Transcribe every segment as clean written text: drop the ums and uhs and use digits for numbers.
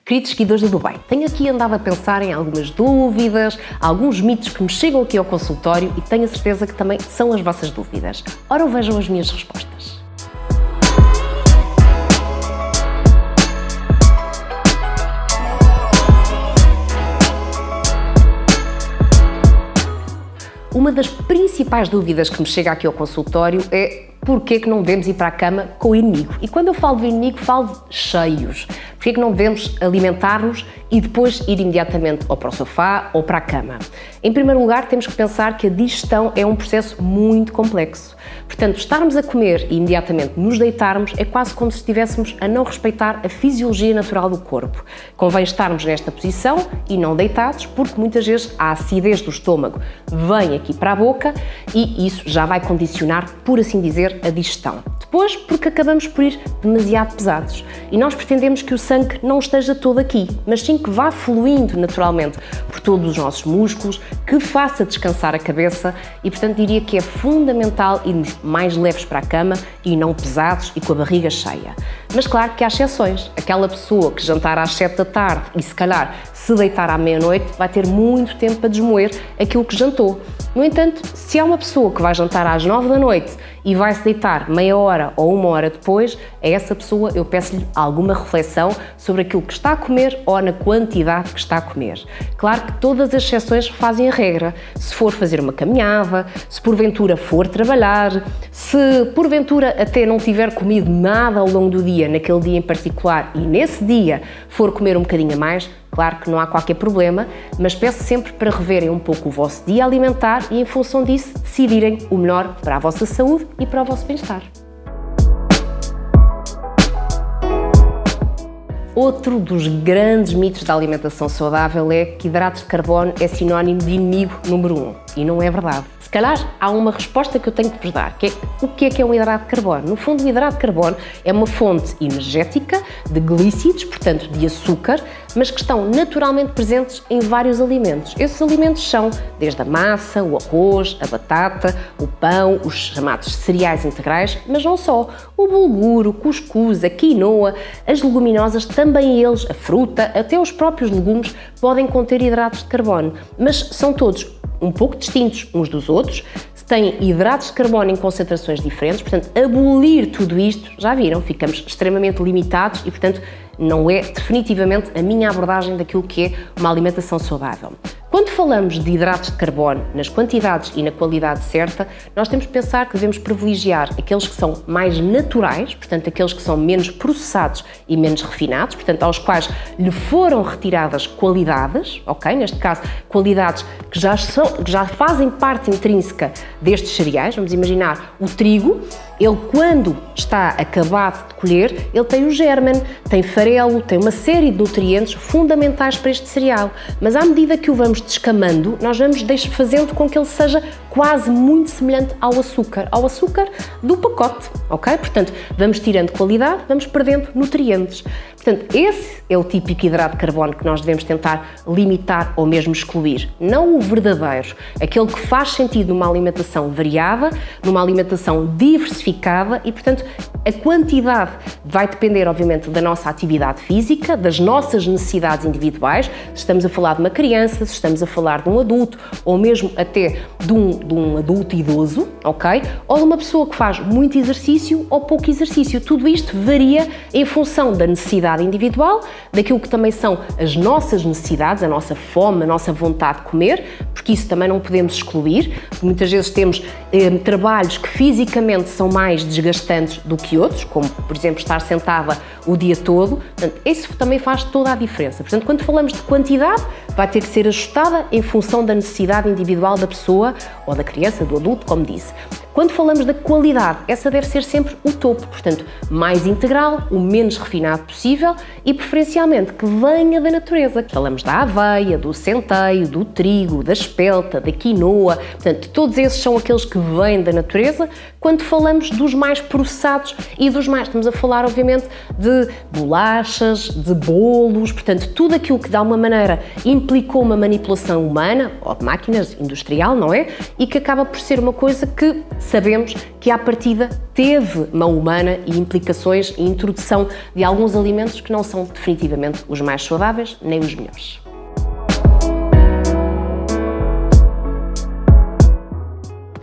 Queridos seguidores do Bem, tenho aqui andado a pensar em algumas dúvidas, alguns mitos que me chegam aqui ao consultório e tenho a certeza que também são as vossas dúvidas. Ora, vejam as minhas respostas. Uma das principais dúvidas que me chega aqui ao consultório é porquê que não devemos ir para a cama com o inimigo? E quando eu falo de inimigo, falo de cheios. Porquê que não devemos alimentar-nos e depois ir imediatamente ou para o sofá ou para a cama? Em primeiro lugar, temos que pensar que a digestão é um processo muito complexo. Portanto, estarmos a comer e imediatamente nos deitarmos é quase como se estivéssemos a não respeitar a fisiologia natural do corpo. Convém estarmos nesta posição e não deitados, porque muitas vezes a acidez do estômago vem aqui para a boca e isso já vai condicionar, por assim dizer, a digestão. Depois, porque acabamos por ir demasiado pesados e nós pretendemos que o sangue não esteja todo aqui, mas sim que vá fluindo naturalmente por todos os nossos músculos, que faça descansar a cabeça e, portanto, diria que é fundamental irmos mais leves para a cama e não pesados e com a barriga cheia. Mas claro que há exceções. Aquela pessoa que jantar às 7 da tarde e se calhar se deitar à meia-noite vai ter muito tempo para desmoer aquilo que jantou. No entanto, se há uma pessoa que vai jantar às 9 da noite e vai se deitar meia hora ou uma hora depois, a essa pessoa eu peço-lhe alguma reflexão sobre aquilo que está a comer ou na quantidade que está a comer. Claro que todas as exceções fazem a regra. Se for fazer uma caminhada, se porventura for trabalhar, se porventura até não tiver comido nada ao longo do dia, naquele dia em particular, e nesse dia for comer um bocadinho a mais, claro que não há qualquer problema, mas peço sempre para reverem um pouco o vosso dia alimentar e, em função disso, decidirem o melhor para a vossa saúde e para o vosso bem-estar. Outro dos grandes mitos da alimentação saudável é que hidratos de carbono é sinónimo de inimigo número 1. E não é verdade. Se calhar há uma resposta que eu tenho que vos dar, que é o que é um hidrato de carbono? No fundo, o hidrato de carbono é uma fonte energética de glícidos, portanto de açúcar, mas que estão naturalmente presentes em vários alimentos. Esses alimentos são desde a massa, o arroz, a batata, o pão, os chamados cereais integrais, mas não só. O bulgur, o cuscuz, a quinoa, as leguminosas, também eles, a fruta, até os próprios legumes podem conter hidratos de carbono, mas são todos um pouco distintos uns dos outros, têm hidratos de carbono em concentrações diferentes, portanto, abolir tudo isto, já viram, ficamos extremamente limitados e, portanto, não é definitivamente a minha abordagem daquilo que é uma alimentação saudável. Quando falamos de hidratos de carbono nas quantidades e na qualidade certa, nós temos que pensar que devemos privilegiar aqueles que são mais naturais, portanto, aqueles que são menos processados e menos refinados, portanto, aos quais lhe foram retiradas qualidades, ok? Neste caso, qualidades que já fazem parte intrínseca destes cereais. Vamos imaginar o trigo. Ele, quando está acabado de colher, ele tem o germen, tem farelo, tem uma série de nutrientes fundamentais para este cereal. Mas à medida que o vamos descamando, nós vamos fazendo com que ele seja quase muito semelhante ao açúcar do pacote, ok? Portanto, vamos tirando qualidade, vamos perdendo nutrientes. Portanto, esse é o típico hidrato de carbono que nós devemos tentar limitar ou mesmo excluir. Não o verdadeiro, aquele que faz sentido numa alimentação variada, numa alimentação diversificada e, portanto, a quantidade vai depender, obviamente, da nossa atividade física, das nossas necessidades individuais, se estamos a falar de uma criança, se estamos a falar de um adulto ou mesmo até de um adulto idoso, ok? Ou de uma pessoa que faz muito exercício ou pouco exercício. Tudo isto varia em função da necessidade individual, daquilo que também são as nossas necessidades, a nossa fome, a nossa vontade de comer, porque isso também não podemos excluir. Muitas vezes temos trabalhos que fisicamente são mais desgastantes do que outros, como, por exemplo, estar sentada o dia todo. Portanto, isso também faz toda a diferença. Portanto, quando falamos de quantidade, vai ter que ser ajustada em função da necessidade individual da pessoa ou da criança, do adulto, como disse. Quando falamos da qualidade, essa deve ser sempre o topo, portanto, mais integral, o menos refinado possível e preferencialmente que venha da natureza. Falamos da aveia, do centeio, do trigo, da espelta, da quinoa, portanto, todos esses são aqueles que vêm da natureza, quando falamos dos mais processados e dos mais, estamos a falar obviamente de bolachas, de bolos, portanto tudo aquilo que de alguma maneira implicou uma manipulação humana, ou de máquinas, industrial, não é? E que acaba por ser uma coisa que sabemos que à partida teve mão humana e implicações e introdução de alguns alimentos que não são definitivamente os mais saudáveis nem os melhores.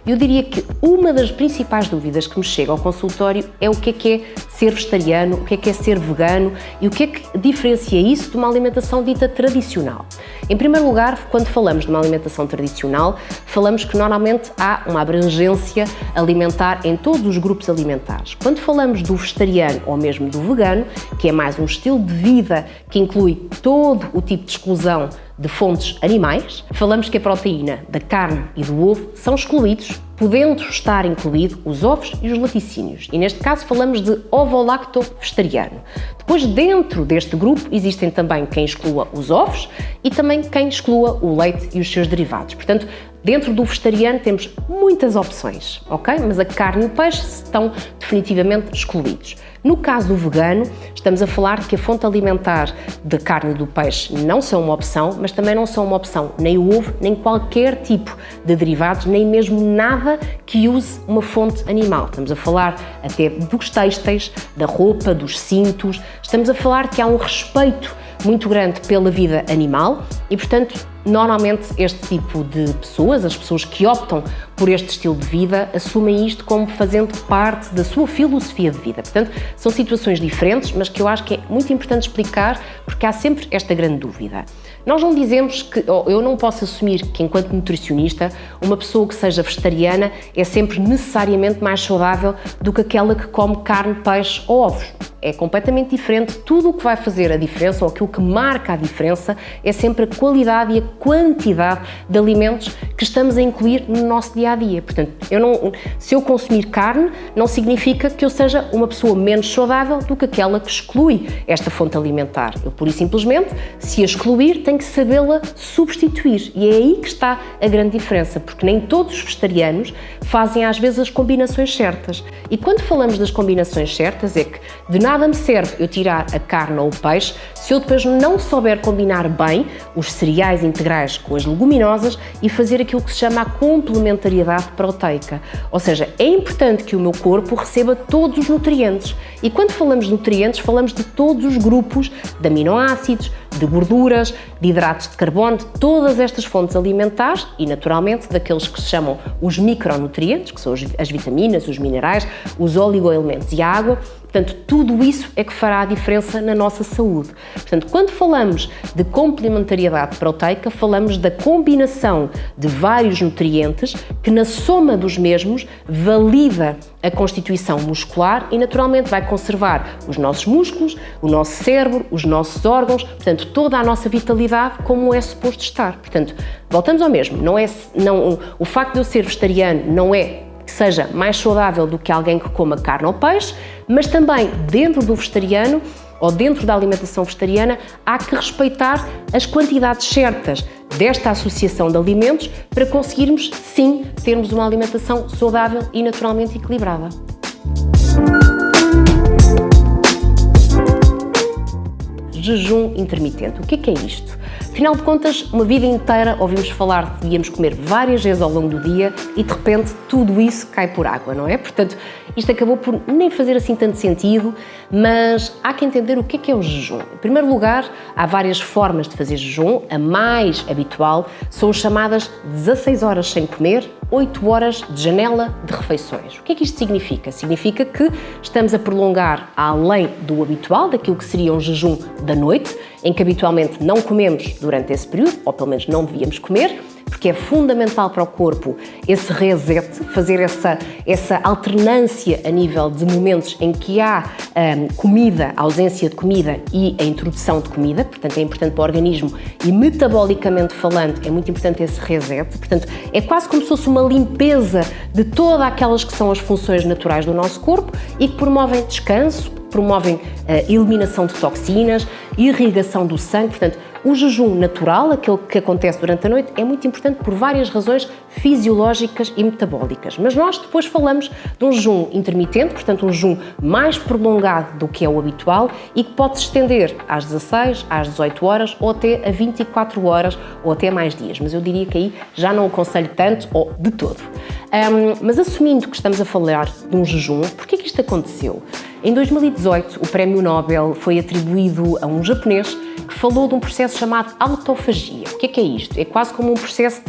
Eu diria que uma das principais dúvidas que me chega ao consultório é o que é ser vegetariano, o que é ser vegano e o que é que diferencia isso de uma alimentação dita tradicional. Em primeiro lugar, quando falamos de uma alimentação tradicional, falamos que normalmente há uma abrangência alimentar em todos os grupos alimentares. Quando falamos do vegetariano ou mesmo do vegano, que é mais um estilo de vida que inclui todo o tipo de exclusão de fontes animais, falamos que a proteína da carne e do ovo são excluídos, podendo estar incluído os ovos e os laticínios. E neste caso falamos de ovo-lacto-vegetariano. Depois, dentro deste grupo, existem também quem exclua os ovos e também quem exclua o leite e os seus derivados. Portanto, dentro do vegetariano temos muitas opções, ok? Mas a carne e o peixe estão definitivamente excluídos. No caso do vegano, estamos a falar que a fonte alimentar da carne e do peixe não são uma opção, mas também não são uma opção nem o ovo, nem qualquer tipo de derivados, nem mesmo nada que use uma fonte animal. Estamos a falar até dos têxteis, da roupa, dos cintos, estamos a falar que há um respeito muito grande pela vida animal e, portanto, normalmente este tipo de pessoas, as pessoas que optam por este estilo de vida, assumem isto como fazendo parte da sua filosofia de vida. Portanto, são situações diferentes, mas que eu acho que é muito importante explicar porque há sempre esta grande dúvida. Nós não dizemos que, ou eu não posso assumir que enquanto nutricionista, uma pessoa que seja vegetariana é sempre necessariamente mais saudável do que aquela que come carne, peixe ou ovos. É completamente diferente. Tudo o que vai fazer a diferença, ou aquilo que marca a diferença, é sempre a qualidade e a quantidade de alimentos que estamos a incluir no nosso dia-a-dia. Portanto, se eu consumir carne, não significa que eu seja uma pessoa menos saudável do que aquela que exclui esta fonte alimentar. Eu, pura e simplesmente, se a excluir, tenho que sabê-la substituir. E é aí que está a grande diferença, porque nem todos os vegetarianos fazem às vezes as combinações certas. E quando falamos das combinações certas, é que de nada me serve eu tirar a carne ou o peixe se eu depois não souber combinar bem os cereais integrais com as leguminosas e fazer aquilo que se chama a complementariedade proteica. Ou seja, é importante que o meu corpo receba todos os nutrientes. E quando falamos de nutrientes, falamos de todos os grupos de aminoácidos, de gorduras, de hidratos de carbono, de todas estas fontes alimentares e, naturalmente, daqueles que se chamam os micronutrientes, que são as vitaminas, os minerais, os oligoelementos e a água. Portanto, tudo isso é que fará a diferença na nossa saúde. Portanto, quando falamos de complementariedade proteica, falamos da combinação de vários nutrientes que, na soma dos mesmos, valida a constituição muscular e, naturalmente, vai conservar os nossos músculos, o nosso cérebro, os nossos órgãos, portanto, toda a nossa vitalidade como é suposto estar. Portanto, voltamos ao mesmo. O facto de eu ser vegetariano não é que seja mais saudável do que alguém que coma carne ou peixe, mas também dentro do vegetariano ou dentro da alimentação vegetariana há que respeitar as quantidades certas desta associação de alimentos para conseguirmos, sim, termos uma alimentação saudável e naturalmente equilibrada. Jejum intermitente. O que é isto? Afinal de contas, uma vida inteira ouvimos falar que devíamos comer várias vezes ao longo do dia e de repente tudo isso cai por água, não é? Portanto, isto acabou por nem fazer assim tanto sentido, mas há que entender o que é o jejum. Em primeiro lugar, há várias formas de fazer jejum. A mais habitual são as chamadas 16 horas sem comer, 8 horas de janela de refeições. O que é que isto significa? Significa que estamos a prolongar além do habitual, daquilo que seria um jejum da noite, em que habitualmente não comemos durante esse período, ou pelo menos não devíamos comer, porque é fundamental para o corpo esse reset, fazer essa alternância a nível de momentos em que há comida, a ausência de comida e a introdução de comida, portanto é importante para o organismo e metabolicamente falando é muito importante esse reset, portanto é quase como se fosse uma limpeza de todas aquelas que são as funções naturais do nosso corpo e que promovem descanso, promovem a eliminação de toxinas, irrigação do sangue. Portanto, o jejum natural, aquele que acontece durante a noite, é muito importante por várias razões fisiológicas e metabólicas. Mas nós depois falamos de um jejum intermitente, portanto um jejum mais prolongado do que é o habitual e que pode se estender às 16, às 18 horas ou até a 24 horas ou até mais dias. Mas eu diria que aí já não aconselho tanto ou de todo. Mas assumindo que estamos a falar de um jejum, porquê que isto aconteceu? Em 2018, o Prémio Nobel foi atribuído a um japonês que falou de um processo chamado autofagia. O que é isto? É quase como um processo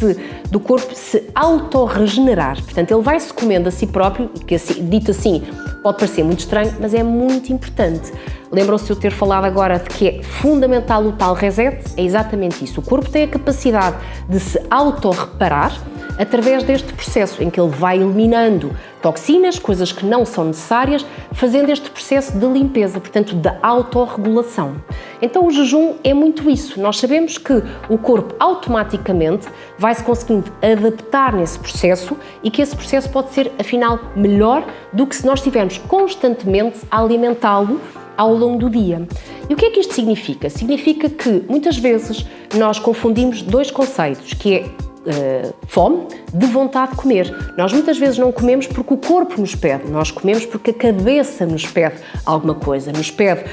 do corpo se autorregenerar. Portanto, ele vai-se comendo a si próprio, que dito assim pode parecer muito estranho, mas é muito importante. Lembram-se de eu ter falado agora de que é fundamental o tal reset? É exatamente isso. O corpo tem a capacidade de se autorreparar através deste processo em que ele vai eliminando toxinas, coisas que não são necessárias, fazendo este processo de limpeza, portanto, da autorregulação. Então, o jejum é muito isso. Nós sabemos que o corpo automaticamente vai-se conseguindo adaptar nesse processo e que esse processo pode ser, afinal, melhor do que se nós estivermos constantemente a alimentá-lo ao longo do dia. E o que é que isto significa? Significa que, muitas vezes, nós confundimos dois conceitos, que é fome de vontade de comer. Nós muitas vezes não comemos porque o corpo nos pede, nós comemos porque a cabeça nos pede alguma coisa, nos pede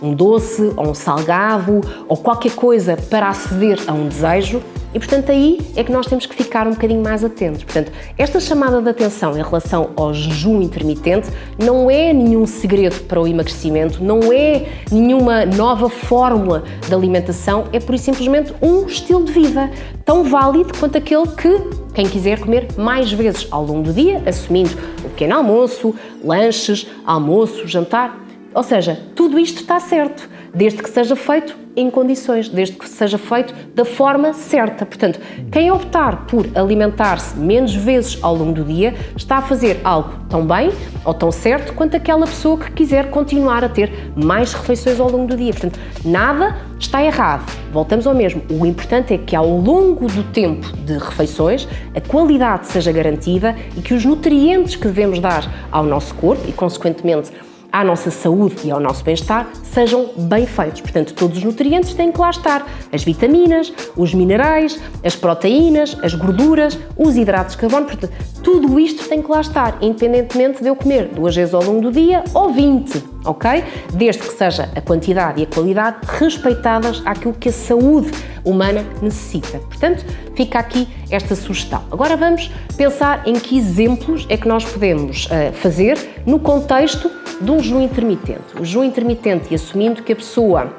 um doce ou um salgado ou qualquer coisa para aceder a um desejo e, portanto, aí é que nós temos que ficar um bocadinho mais atentos. Portanto, esta chamada de atenção em relação ao jejum intermitente não é nenhum segredo para o emagrecimento, não é nenhuma nova fórmula de alimentação, é por isso simplesmente um estilo de vida tão válido quanto aquele que quem quiser comer mais vezes ao longo do dia, assumindo o pequeno almoço, lanches, almoço, jantar, ou seja, tudo isto está certo, desde que seja feito em condições, desde que seja feito da forma certa. Portanto, quem optar por alimentar-se menos vezes ao longo do dia está a fazer algo tão bem ou tão certo quanto aquela pessoa que quiser continuar a ter mais refeições ao longo do dia. Portanto, nada está errado. Voltamos ao mesmo. O importante é que ao longo do tempo de refeições a qualidade seja garantida e que os nutrientes que devemos dar ao nosso corpo e, consequentemente, à nossa saúde e ao nosso bem-estar sejam bem feitos. Portanto, todos os nutrientes têm que lá estar. As vitaminas, os minerais, as proteínas, as gorduras, os hidratos de carbono. Portanto, tudo isto tem que lá estar, independentemente de eu comer 2 vezes ao longo do dia ou 20, ok? Desde que seja a quantidade e a qualidade respeitadas àquilo que a saúde humana necessita. Portanto, fica aqui esta sugestão. Agora vamos pensar em que exemplos é que nós podemos fazer no contexto de um jejum intermitente. O jejum intermitente, e assumindo que a pessoa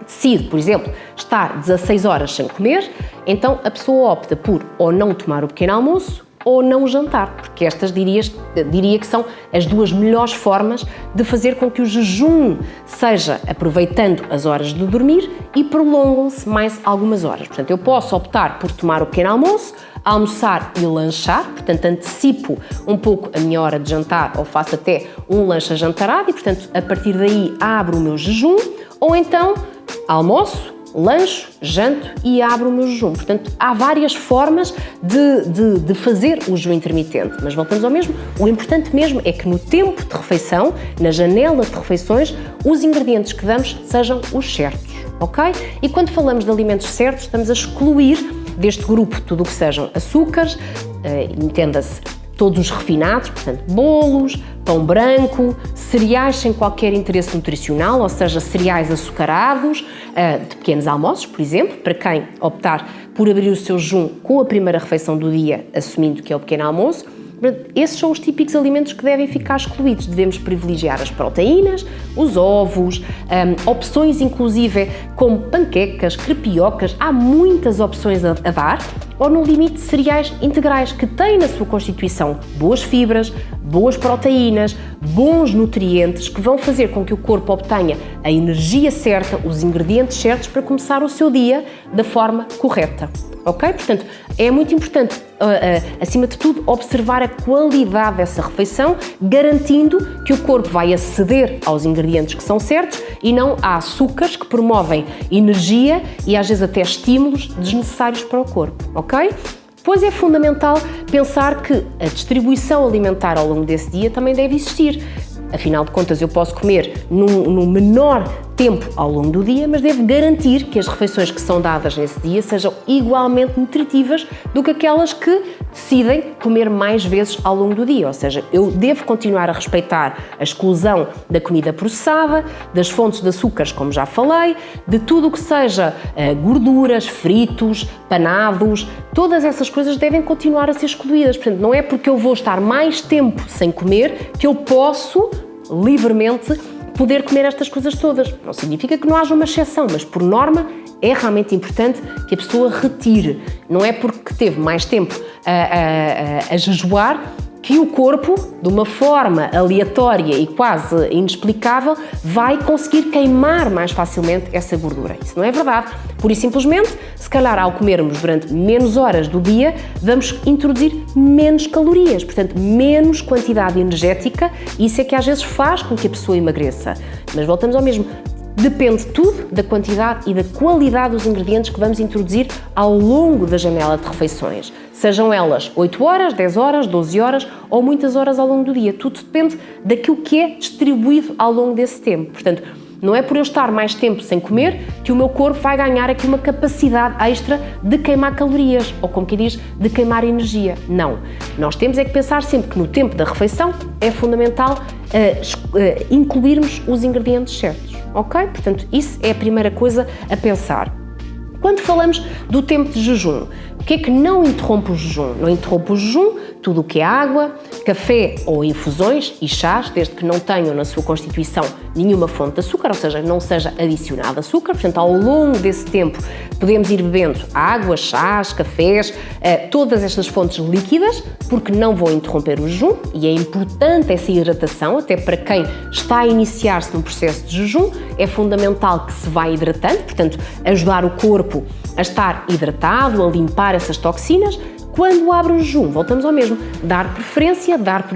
decide, por exemplo, estar 16 horas sem comer, então a pessoa opta por ou não tomar o pequeno almoço ou não jantar, porque estas diria que são as duas melhores formas de fazer com que o jejum seja aproveitando as horas de dormir e prolongam-se mais algumas horas. Portanto, eu posso optar por tomar o pequeno almoço, almoçar e lanchar, portanto, antecipo um pouco a minha hora de jantar ou faço até um lanche ajantarado e, portanto, a partir daí abro o meu jejum, ou então almoço, lancho, janto e abro o meu jejum. Portanto, há várias formas de fazer o jejum intermitente, mas voltamos ao mesmo. O importante mesmo é que no tempo de refeição, na janela de refeições, os ingredientes que damos sejam os certos, ok? E quando falamos de alimentos certos, estamos a excluir deste grupo tudo o que sejam açúcares, entenda-se, todos os refinados, portanto, bolos, pão branco, cereais sem qualquer interesse nutricional, ou seja, cereais açucarados, de pequenos almoços, por exemplo, para quem optar por abrir o seu jejum com a primeira refeição do dia, assumindo que é o pequeno almoço. Esses são os típicos alimentos que devem ficar excluídos. Devemos privilegiar as proteínas, os ovos, opções inclusive como panquecas, crepiocas, há muitas opções a dar, ou no limite cereais integrais que têm na sua constituição boas fibras, boas proteínas, bons nutrientes que vão fazer com que o corpo obtenha a energia certa, os ingredientes certos para começar o seu dia da forma correta. Ok? Portanto, é muito importante, acima de tudo, observar a qualidade dessa refeição, garantindo que o corpo vai aceder aos ingredientes que são certos e não a açúcares que promovem energia e às vezes até estímulos desnecessários para o corpo. Ok? Depois é fundamental pensar que a distribuição alimentar ao longo desse dia também deve existir. Afinal de contas, eu posso comer num menor tempo ao longo do dia, mas devo garantir que as refeições que são dadas nesse dia sejam igualmente nutritivas do que aquelas que decidem comer mais vezes ao longo do dia. Ou seja, eu devo continuar a respeitar a exclusão da comida processada, das fontes de açúcares, como já falei, de tudo o que seja gorduras, fritos, panados, todas essas coisas devem continuar a ser excluídas. Portanto, não é porque eu vou estar mais tempo sem comer que eu posso livremente poder comer estas coisas todas. Não significa que não haja uma exceção, mas por norma é realmente importante que a pessoa retire. Não é porque teve mais tempo a jejuar que o corpo, de uma forma aleatória e quase inexplicável, vai conseguir queimar mais facilmente essa gordura. Isso não é verdade. Pura e simplesmente, se calhar ao comermos durante menos horas do dia, vamos introduzir menos calorias, portanto, menos quantidade energética, e isso é que às vezes faz com que a pessoa emagreça. Mas voltamos ao mesmo. Depende tudo da quantidade e da qualidade dos ingredientes que vamos introduzir ao longo da janela de refeições. Sejam elas 8 horas, 10 horas, 12 horas ou muitas horas ao longo do dia. Tudo depende daquilo que é distribuído ao longo desse tempo. Portanto, não é por eu estar mais tempo sem comer que o meu corpo vai ganhar aqui uma capacidade extra de queimar calorias, ou como quem diz, de queimar energia. Não. Nós temos é que pensar sempre que no tempo da refeição é fundamental incluirmos os ingredientes certos, ok? Portanto, isso é a primeira coisa a pensar. Quando falamos do tempo de jejum, o que é que não interrompe o jejum? Não interrompe o jejum tudo o que é água, café ou infusões e chás, desde que não tenham na sua constituição nenhuma fonte de açúcar, ou seja, não seja adicionado açúcar. Portanto, ao longo desse tempo podemos ir bebendo água, chás, cafés, todas estas fontes líquidas, porque não vão interromper o jejum, e é importante essa hidratação, até para quem está a iniciar-se no processo de jejum, é fundamental que se vá hidratando, portanto, ajudar o corpo a estar hidratado, a limpar essas toxinas. Quando abre o jejum, voltamos ao mesmo, dar preferência, dar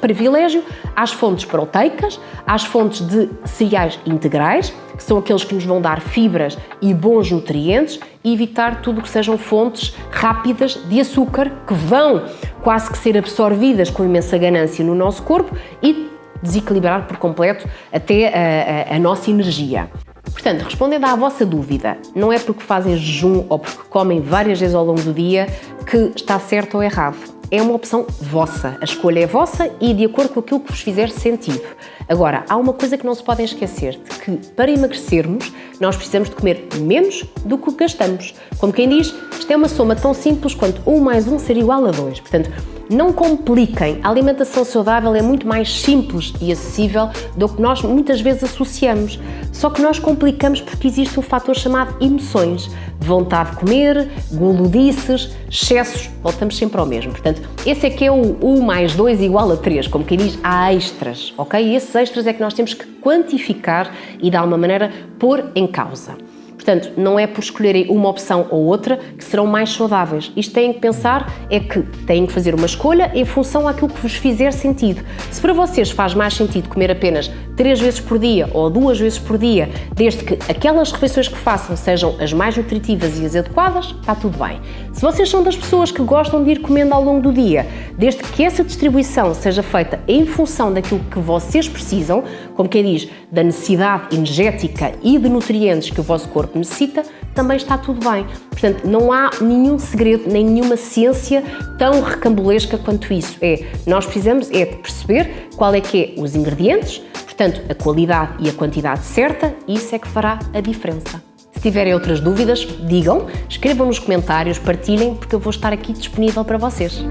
privilégio às fontes proteicas, às fontes de cereais integrais, que são aqueles que nos vão dar fibras e bons nutrientes, e evitar tudo o que sejam fontes rápidas de açúcar, que vão quase que ser absorvidas com imensa ganância no nosso corpo e desequilibrar por completo até a nossa energia. Portanto, respondendo à vossa dúvida, não é porque fazem jejum ou porque comem várias vezes ao longo do dia que está certo ou errado. É uma opção vossa, a escolha é vossa e de acordo com aquilo que vos fizer sentido. Agora, há uma coisa que não se podem esquecer, de que para emagrecermos nós precisamos de comer menos do que gastamos. Como quem diz, isto é uma soma tão simples quanto 1 mais 1 ser igual a 2. Portanto, não compliquem, a alimentação saudável é muito mais simples e acessível do que nós muitas vezes associamos. Só que nós complicamos porque existe um fator chamado emoções, vontade de comer, guludices, excessos, voltamos sempre ao mesmo. Portanto, esse é que é o 1 mais 2 igual a 3, como quem diz, há extras, ok? E esses extras é que nós temos que quantificar e de alguma maneira pôr em causa. Portanto, não é por escolherem uma opção ou outra que serão mais saudáveis. Isto têm que pensar é que têm que fazer uma escolha em função àquilo que vos fizer sentido. Se para vocês faz mais sentido comer apenas 3 vezes por dia ou 2 vezes por dia, desde que aquelas refeições que façam sejam as mais nutritivas e as adequadas, está tudo bem. Se vocês são das pessoas que gostam de ir comendo ao longo do dia, desde que essa distribuição seja feita em função daquilo que vocês precisam, como quem diz, da necessidade energética e de nutrientes que o vosso corpo necessita, também está tudo bem. Portanto, não há nenhum segredo, nem nenhuma ciência tão recambulesca quanto isso. Nós precisamos de perceber qual é que é os ingredientes, portanto, a qualidade e a quantidade certa, e isso é que fará a diferença. Se tiverem outras dúvidas, digam, escrevam nos comentários, partilhem, porque eu vou estar aqui disponível para vocês.